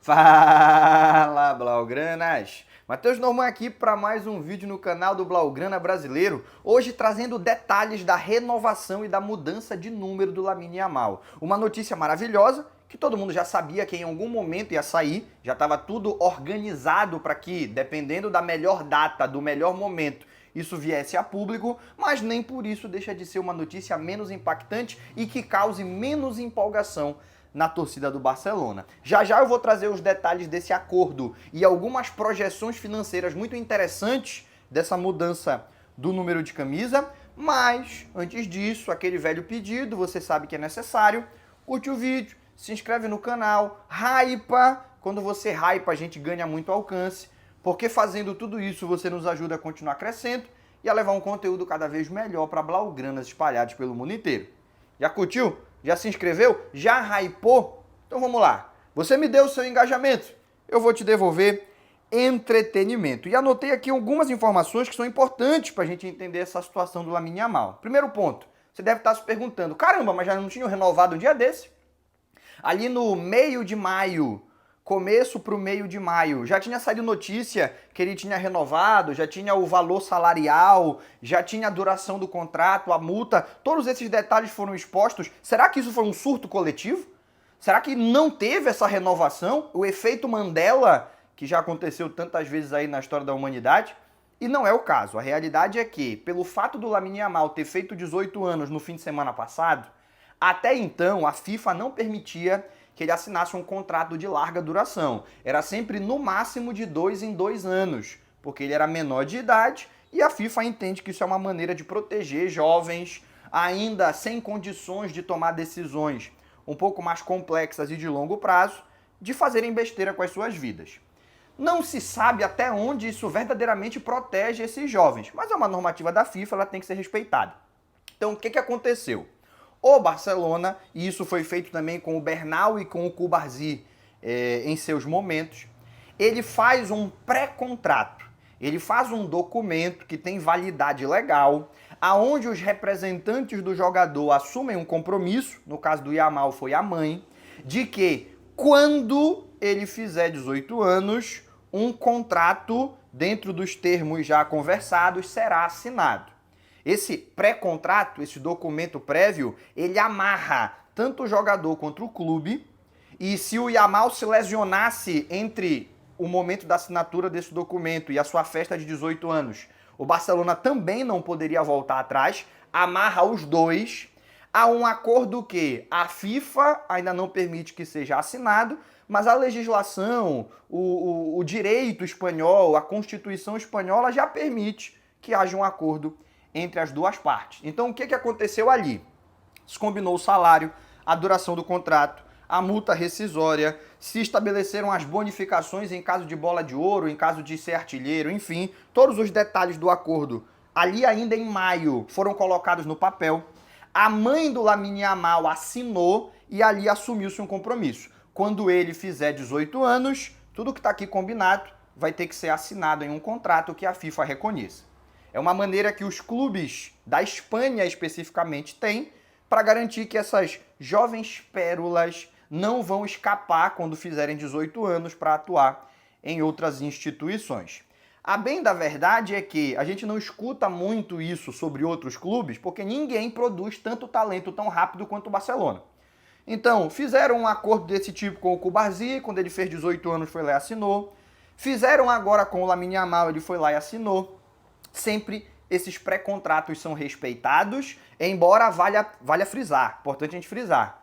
Fala, Blaugranas! Matheus Norman aqui para mais um vídeo no canal do Blaugrana Brasileiro, hoje trazendo detalhes da renovação e da mudança de número do Lamine Yamal. Uma notícia maravilhosa, que todo mundo já sabia que em algum momento ia sair, já estava tudo organizado para que, dependendo da melhor data, do melhor momento, isso viesse a público, mas nem por isso deixa de ser uma notícia menos impactante e que cause menos empolgação na torcida do Barcelona. Já já eu vou trazer os detalhes desse acordo e algumas projeções financeiras muito interessantes dessa mudança do número de camisa, mas antes disso, aquele velho pedido, você sabe que é necessário, curte o vídeo, se inscreve no canal, hypa, quando você hypa a gente ganha muito alcance, porque fazendo tudo isso você nos ajuda a continuar crescendo e a levar um conteúdo cada vez melhor para blaugranas espalhados pelo mundo inteiro. Já curtiu? Já se inscreveu? Já hypou? Então vamos lá. Você me deu o seu engajamento, eu vou te devolver entretenimento. E anotei aqui algumas informações que são importantes para a gente entender essa situação do Lamine Yamal. Primeiro ponto, você deve estar se perguntando, caramba, mas já não tinham renovado um dia desse? Ali no meio de maio, começo para o meio de maio, já tinha saído notícia que ele tinha renovado, já tinha o valor salarial, já tinha a duração do contrato, a multa, todos esses detalhes foram expostos. Será que isso foi um surto coletivo? Será que não teve essa renovação? O efeito Mandela, que já aconteceu tantas vezes aí na história da humanidade? E não é o caso. A realidade é que, pelo fato do Lamine Yamal ter feito 18 anos no fim de semana passado, até então a FIFA não permitia que ele assinasse um contrato de larga duração. Era sempre no máximo de 2 em 2 anos, porque ele era menor de idade e a FIFA entende que isso é uma maneira de proteger jovens ainda sem condições de tomar decisões um pouco mais complexas e de longo prazo, de fazerem besteira com as suas vidas. Não se sabe até onde isso verdadeiramente protege esses jovens, mas é uma normativa da FIFA, ela tem que ser respeitada. Então o que aconteceu? O Barcelona, e isso foi feito também com o Bernal e com o Cubarsí em seus momentos, ele faz um pré-contrato, ele faz um documento que tem validade legal, aonde os representantes do jogador assumem um compromisso, no caso do Yamal foi a mãe, de que quando ele fizer 18 anos, um contrato dentro dos termos já conversados será assinado. Esse pré-contrato, esse documento prévio, ele amarra tanto o jogador quanto o clube, e se o Yamal se lesionasse entre o momento da assinatura desse documento e a sua festa de 18 anos, o Barcelona também não poderia voltar atrás, amarra os dois a um acordo que a FIFA ainda não permite que seja assinado, mas a legislação, o direito espanhol, a Constituição espanhola já permite que haja um acordo entre as duas partes. Então, o que aconteceu ali? Se combinou o salário, a duração do contrato, a multa rescisória, se estabeleceram as bonificações em caso de bola de ouro, em caso de ser artilheiro, enfim, todos os detalhes do acordo, ali ainda em maio, foram colocados no papel. A mãe do Lamine Yamal assinou e ali assumiu-se um compromisso. Quando ele fizer 18 anos, tudo que está aqui combinado vai ter que ser assinado em um contrato que a FIFA reconheça. É uma maneira que os clubes da Espanha especificamente têm para garantir que essas jovens pérolas não vão escapar quando fizerem 18 anos para atuar em outras instituições. A bem da verdade é que a gente não escuta muito isso sobre outros clubes porque ninguém produz tanto talento tão rápido quanto o Barcelona. Então, fizeram um acordo desse tipo com o Cubarsí, quando ele fez 18 anos foi lá e assinou. Fizeram agora com o Lamine Yamal, ele foi lá e assinou. Sempre esses pré-contratos são respeitados, embora valha frisar, importante a gente frisar.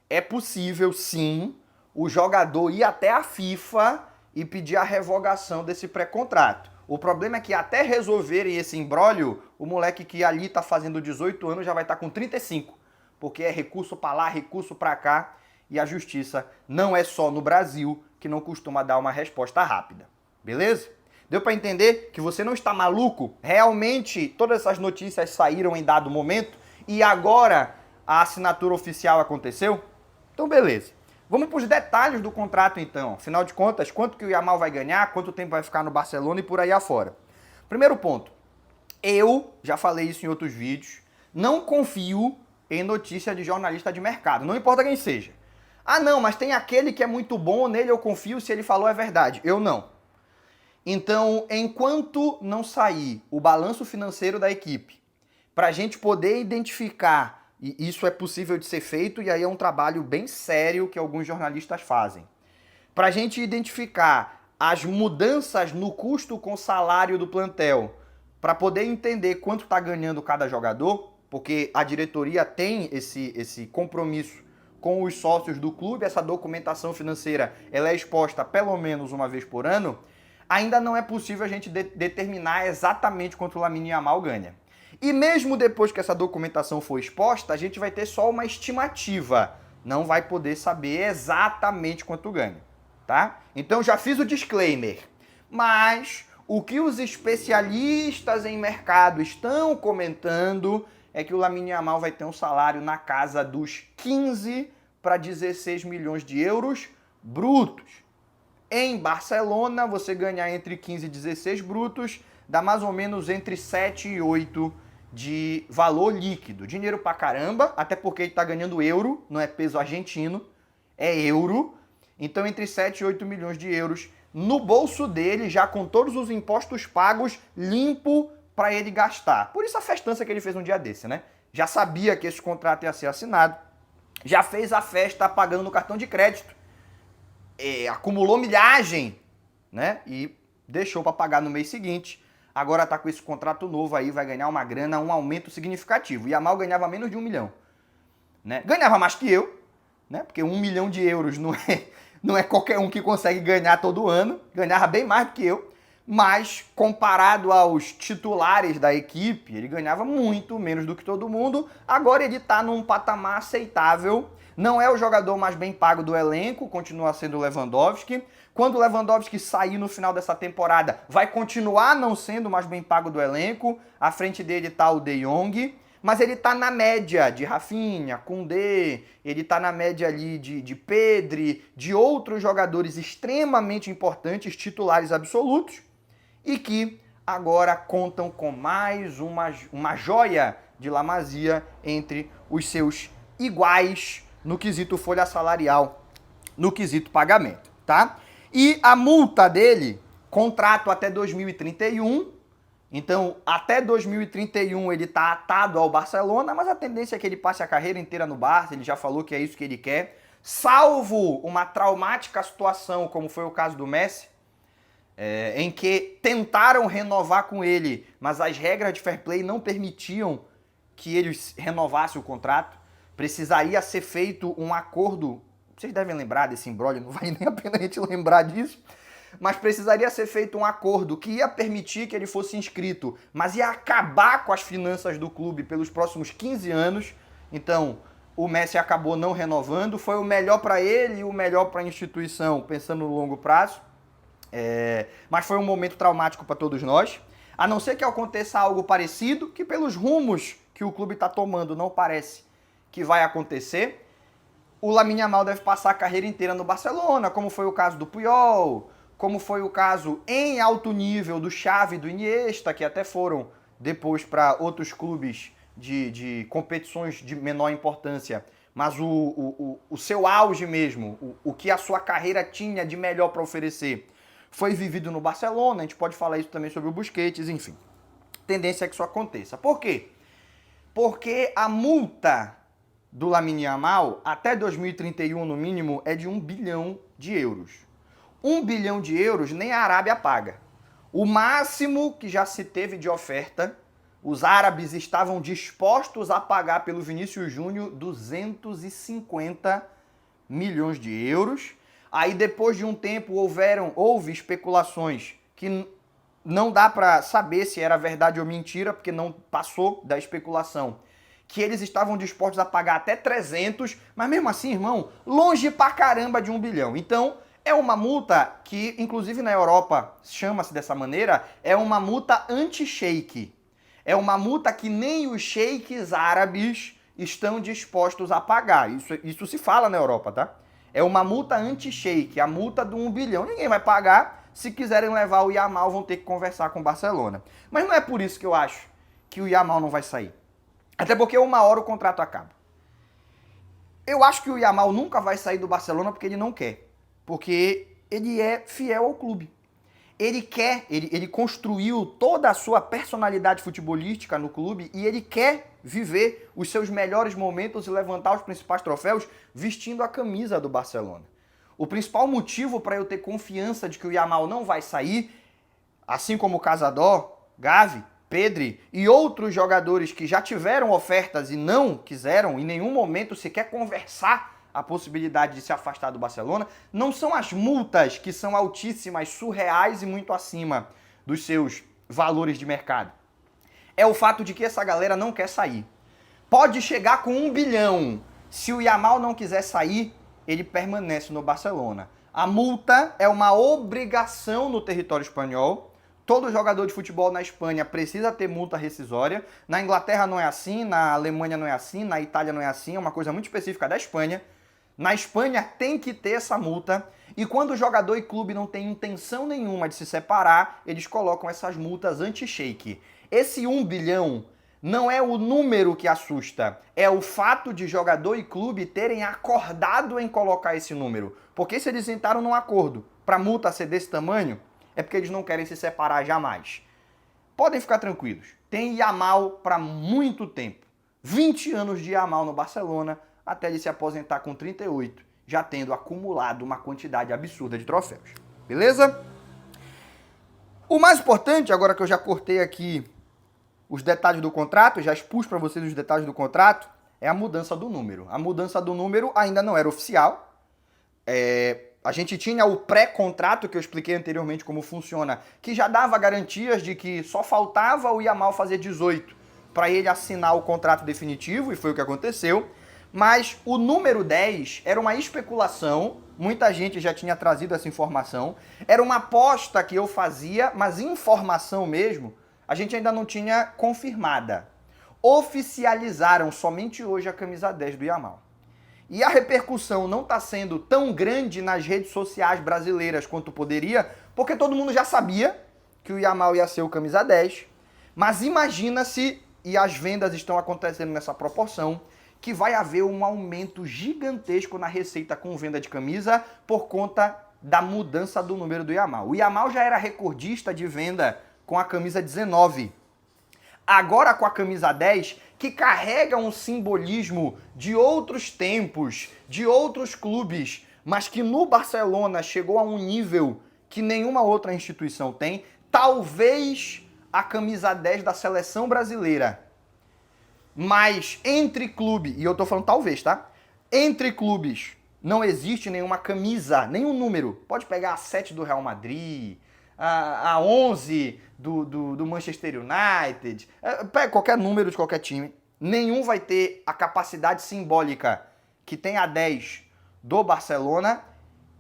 É possível, sim, o jogador ir até a FIFA e pedir a revogação desse pré-contrato. O problema é que até resolverem esse imbróglio, o moleque que ali está fazendo 18 anos já vai estar com 35, porque é recurso para lá, recurso para cá, e a justiça não é só no Brasil que não costuma dar uma resposta rápida. Beleza? Deu para entender que você não está maluco? Realmente todas essas notícias saíram em dado momento e agora a assinatura oficial aconteceu? Então beleza. Vamos para os detalhes do contrato então. Afinal de contas, quanto que o Yamal vai ganhar, quanto tempo vai ficar no Barcelona e por aí afora. Primeiro ponto. Eu já falei isso em outros vídeos. Não confio em notícia de jornalista de mercado. Não importa quem seja. Ah, não, mas tem aquele que é muito bom, nele eu confio, se ele falou é verdade. Eu não. Então, enquanto não sair o balanço financeiro da equipe, para a gente poder identificar, e isso é possível de ser feito, e aí é um trabalho bem sério que alguns jornalistas fazem, para a gente identificar as mudanças no custo com salário do plantel, para poder entender quanto está ganhando cada jogador, porque a diretoria tem esse compromisso com os sócios do clube, essa documentação financeira ela é exposta pelo menos uma vez por ano, ainda não é possível a gente determinar exatamente quanto o Lamine Yamal ganha. E mesmo depois que essa documentação for exposta, a gente vai ter só uma estimativa, não vai poder saber exatamente quanto ganha, tá? Então já fiz o disclaimer, mas o que os especialistas em mercado estão comentando é que o Lamine Yamal vai ter um salário na casa dos 15 para 16 milhões de euros brutos. Em Barcelona, você ganhar entre 15 e 16 brutos, dá mais ou menos entre 7 e 8 de valor líquido. Dinheiro pra caramba, até porque ele tá ganhando euro, não é peso argentino, é euro. Então entre 7 e 8 milhões de euros no bolso dele, já com todos os impostos pagos, limpo para ele gastar. Por isso a festança que ele fez um dia desse, né? Já sabia que esse contrato ia ser assinado, já fez a festa pagando no cartão de crédito, acumulou milhagem, né? E deixou para pagar no mês seguinte. Agora tá com esse contrato novo aí, vai ganhar uma grana, um aumento significativo. E Yamal ganhava menos de 1 milhão, né? Ganhava mais que eu, né? Porque 1 milhão de euros não é qualquer um que consegue ganhar todo ano. Ganhava bem mais do que eu. Mas, comparado aos titulares da equipe, ele ganhava muito menos do que todo mundo. Agora ele tá num patamar aceitável. Não é o jogador mais bem pago do elenco, continua sendo o Lewandowski. Quando o Lewandowski sair no final dessa temporada, vai continuar não sendo o mais bem pago do elenco. À frente dele tá o De Jong. Mas ele tá na média de Rafinha, Koundé, ele tá na média ali de Pedri, de outros jogadores extremamente importantes, titulares absolutos, e que agora contam com mais uma joia de La Masia entre os seus iguais no quesito folha salarial, no quesito pagamento, tá? E a multa dele, contrato até 2031, então até 2031 ele tá atado ao Barcelona, mas a tendência é que ele passe a carreira inteira no Barça, ele já falou que é isso que ele quer, salvo uma traumática situação, como foi o caso do Messi, em que tentaram renovar com ele, mas as regras de fair play não permitiam que ele renovasse o contrato. Precisaria ser feito um acordo, vocês devem lembrar desse imbróglio, não vale nem a pena a gente lembrar disso, mas precisaria ser feito um acordo que ia permitir que ele fosse inscrito, mas ia acabar com as finanças do clube pelos próximos 15 anos. Então, o Messi acabou não renovando, foi o melhor para ele e o melhor para a instituição, pensando no longo prazo. Mas foi um momento traumático para todos nós. A não ser que aconteça algo parecido, que pelos rumos que o clube está tomando não parece que vai acontecer, o Lamine Yamal deve passar a carreira inteira no Barcelona, como foi o caso do Puyol, como foi o caso em alto nível do Xavi e do Iniesta, que até foram depois para outros clubes de competições de menor importância. Mas o seu auge mesmo, o que a sua carreira tinha de melhor para oferecer, foi vivido no Barcelona. A gente pode falar isso também sobre o Busquets, enfim. Tendência é que isso aconteça. Por quê? Porque a multa do Lamine Yamal, até 2031 no mínimo, é de 1 bilhão de euros. 1 bilhão de euros nem a Arábia paga. O máximo que já se teve de oferta, os árabes estavam dispostos a pagar pelo Vinícius Júnior 250 milhões de euros. Aí depois de um tempo houve especulações que não dá para saber se era verdade ou mentira, porque não passou da especulação, que eles estavam dispostos a pagar até 300, mas mesmo assim, irmão, longe pra caramba de 1 bilhão. Então, é uma multa que, inclusive na Europa, chama-se dessa maneira, é uma multa anti-sheik. É uma multa que nem os sheiks árabes estão dispostos a pagar. Isso se fala na Europa, tá? É uma multa anti-sheik, a multa do 1 bilhão. Ninguém vai pagar. Se quiserem levar o Yamal, vão ter que conversar com o Barcelona. Mas não é por isso que eu acho que o Yamal não vai sair. Até porque uma hora o contrato acaba. Eu acho que o Yamal nunca vai sair do Barcelona porque ele não quer. Porque ele é fiel ao clube. Ele construiu toda a sua personalidade futebolística no clube e ele quer viver os seus melhores momentos e levantar os principais troféus vestindo a camisa do Barcelona. O principal motivo para eu ter confiança de que o Yamal não vai sair, assim como o Casador, Gavi, Pedri e outros jogadores que já tiveram ofertas e não quiseram em nenhum momento sequer conversar a possibilidade de se afastar do Barcelona, não são as multas que são altíssimas, surreais e muito acima dos seus valores de mercado. É o fato de que essa galera não quer sair. Pode chegar com 1 bilhão. Se o Yamal não quiser sair, ele permanece no Barcelona. A multa é uma obrigação no território espanhol. Todo jogador de futebol na Espanha precisa ter multa rescisória. Na Inglaterra não é assim, na Alemanha não é assim, na Itália não é assim, é uma coisa muito específica da Espanha. Na Espanha tem que ter essa multa e quando o jogador e clube não tem intenção nenhuma de se separar, eles colocam essas multas anti-shake. Esse 1 bilhão não é o número que assusta, é o fato de jogador e clube terem acordado em colocar esse número. Porque se eles entraram num acordo para a multa ser desse tamanho, é porque eles não querem se separar jamais. Podem ficar tranquilos, tem Yamal para muito tempo. 20 anos de Yamal no Barcelona, até ele se aposentar com 38, já tendo acumulado uma quantidade absurda de troféus. Beleza? O mais importante, agora que eu já cortei aqui os detalhes do contrato, já expus para vocês os detalhes do contrato, é a mudança do número. A mudança do número ainda não era oficial. A gente tinha o pré-contrato, que eu expliquei anteriormente como funciona, que já dava garantias de que só faltava o Yamal fazer 18 para ele assinar o contrato definitivo, e foi o que aconteceu. Mas o número 10 era uma especulação, muita gente já tinha trazido essa informação, era uma aposta que eu fazia, mas informação mesmo, a gente ainda não tinha confirmada. Oficializaram somente hoje a camisa 10 do Yamal. E a repercussão não está sendo tão grande nas redes sociais brasileiras quanto poderia, porque todo mundo já sabia que o Yamal ia ser o camisa 10, mas imagina-se, e as vendas estão acontecendo nessa proporção, que vai haver um aumento gigantesco na receita com venda de camisa por conta da mudança do número do Yamal. O Yamal já era recordista de venda com a camisa 19. Agora com a camisa 10, que carrega um simbolismo de outros tempos, de outros clubes, mas que no Barcelona chegou a um nível que nenhuma outra instituição tem, talvez a camisa 10 da seleção brasileira. Mas entre clube, e eu tô falando talvez, tá? Entre clubes não existe nenhuma camisa, nenhum número. Pode pegar a 7 do Real Madrid, a 11 do Manchester United, pega qualquer número de qualquer time. Nenhum vai ter a capacidade simbólica que tem a 10 do Barcelona.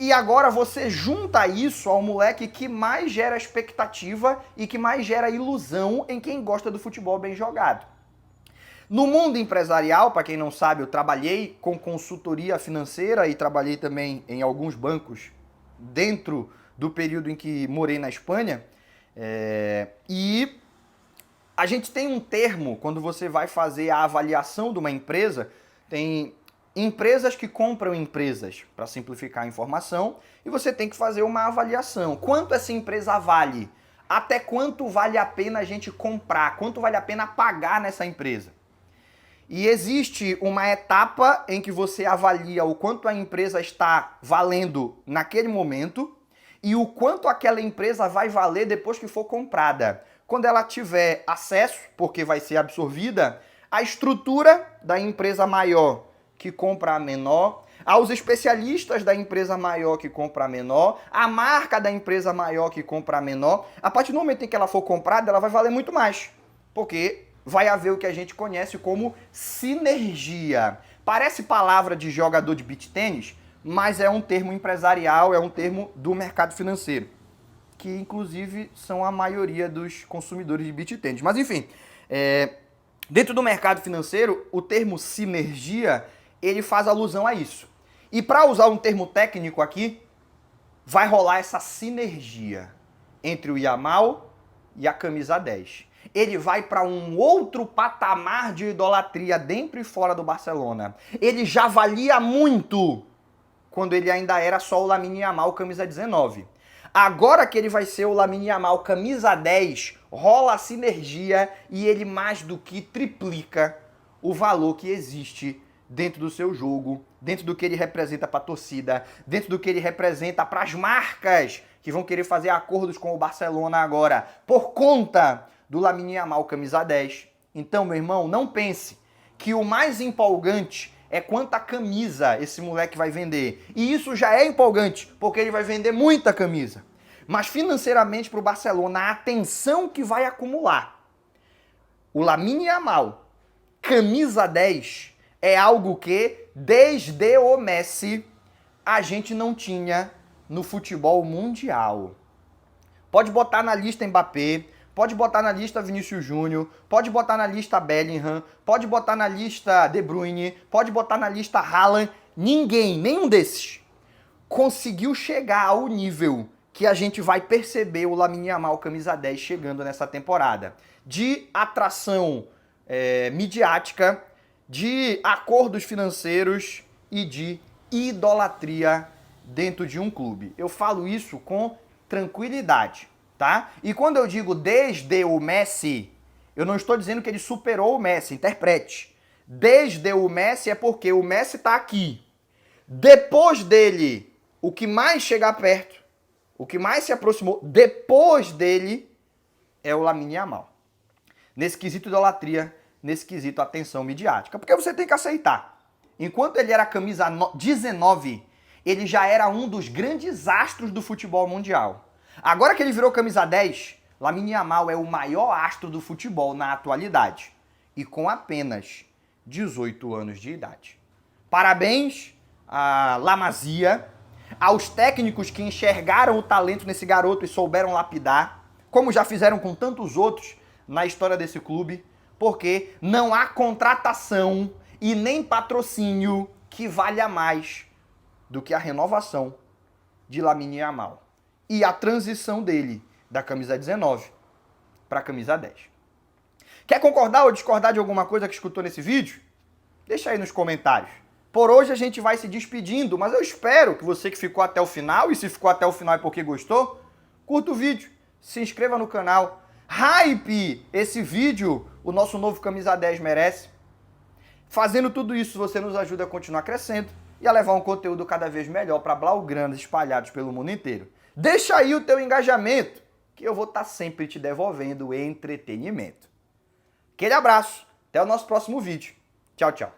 E agora você junta isso ao moleque que mais gera expectativa e que mais gera ilusão em quem gosta do futebol bem jogado. No mundo empresarial, para quem não sabe, eu trabalhei com consultoria financeira e trabalhei também em alguns bancos dentro do período em que morei na Espanha. E a gente tem um termo, quando você vai fazer a avaliação de uma empresa, tem empresas que compram empresas, para simplificar a informação, e você tem que fazer uma avaliação. Quanto essa empresa vale? Até quanto vale a pena a gente comprar? Quanto vale a pena pagar nessa empresa? E existe uma etapa em que você avalia o quanto a empresa está valendo naquele momento e o quanto aquela empresa vai valer depois que for comprada. Quando ela tiver acesso, porque vai ser absorvida, à estrutura da empresa maior que compra a menor, aos especialistas da empresa maior que compra a menor, a marca da empresa maior que compra a menor, a partir do momento em que ela for comprada, ela vai valer muito mais, porque vai haver o que a gente conhece como sinergia. Parece palavra de jogador de beach tênis, mas é um termo empresarial, é um termo do mercado financeiro, que inclusive são a maioria dos consumidores de beach tênis. Mas enfim, dentro do mercado financeiro, o termo sinergia, ele faz alusão a isso. E para usar um termo técnico aqui, vai rolar essa sinergia entre o Yamal e a camisa 10. ele vai para um outro patamar de idolatria dentro e fora do Barcelona. Ele já valia muito quando ele ainda era só o Lamine Yamal, camisa 19. Agora que ele vai ser o Lamine Yamal, camisa 10, rola a sinergia e ele mais do que triplica o valor que existe dentro do seu jogo, dentro do que ele representa para a torcida, dentro do que ele representa para as marcas que vão querer fazer acordos com o Barcelona agora, por conta do Lamine Yamal, camisa 10. Então, meu irmão, não pense que o mais empolgante é quanta camisa esse moleque vai vender. E isso já é empolgante, porque ele vai vender muita camisa. Mas financeiramente para o Barcelona, a atenção que vai acumular o Lamine Yamal, camisa 10, é algo que, desde o Messi, a gente não tinha no futebol mundial. Pode botar na lista Mbappé, pode botar na lista Vinícius Júnior, pode botar na lista Bellingham, pode botar na lista De Bruyne, pode botar na lista Haaland. Ninguém, nenhum desses, conseguiu chegar ao nível que a gente vai perceber o Lamine Yamal, camisa 10, chegando nessa temporada. De atração midiática, de acordos financeiros e de idolatria dentro de um clube. Eu falo isso com tranquilidade, tá? E quando eu digo desde o Messi, eu não estou dizendo que ele superou o Messi, interprete. Desde o Messi é porque o Messi está aqui. Depois dele, o que mais chegar perto, o que mais se aproximou depois dele é o Lamine Yamal. Nesse quesito idolatria, nesse quesito atenção midiática. Porque você tem que aceitar. Enquanto ele era camisa 19, ele já era um dos grandes astros do futebol mundial. Agora que ele virou camisa 10, Lamine Yamal é o maior astro do futebol na atualidade. E com apenas 18 anos de idade. Parabéns a La Masia, aos técnicos que enxergaram o talento nesse garoto e souberam lapidar, como já fizeram com tantos outros na história desse clube, porque não há contratação e nem patrocínio que valha mais do que a renovação de Lamine Yamal e a transição dele da camisa 19 para a camisa 10. Quer concordar ou discordar de alguma coisa que escutou nesse vídeo? Deixa aí nos comentários. Por hoje a gente vai se despedindo, mas eu espero que você que ficou até o final, e se ficou até o final é porque gostou, curta o vídeo, se inscreva no canal, hype esse vídeo, o nosso novo camisa 10 merece. Fazendo tudo isso, você nos ajuda a continuar crescendo e a levar um conteúdo cada vez melhor para blaugranas espalhados pelo mundo inteiro. Deixa aí o teu engajamento, que eu vou estar sempre te devolvendo entretenimento. Aquele abraço, até o nosso próximo vídeo. Tchau, tchau.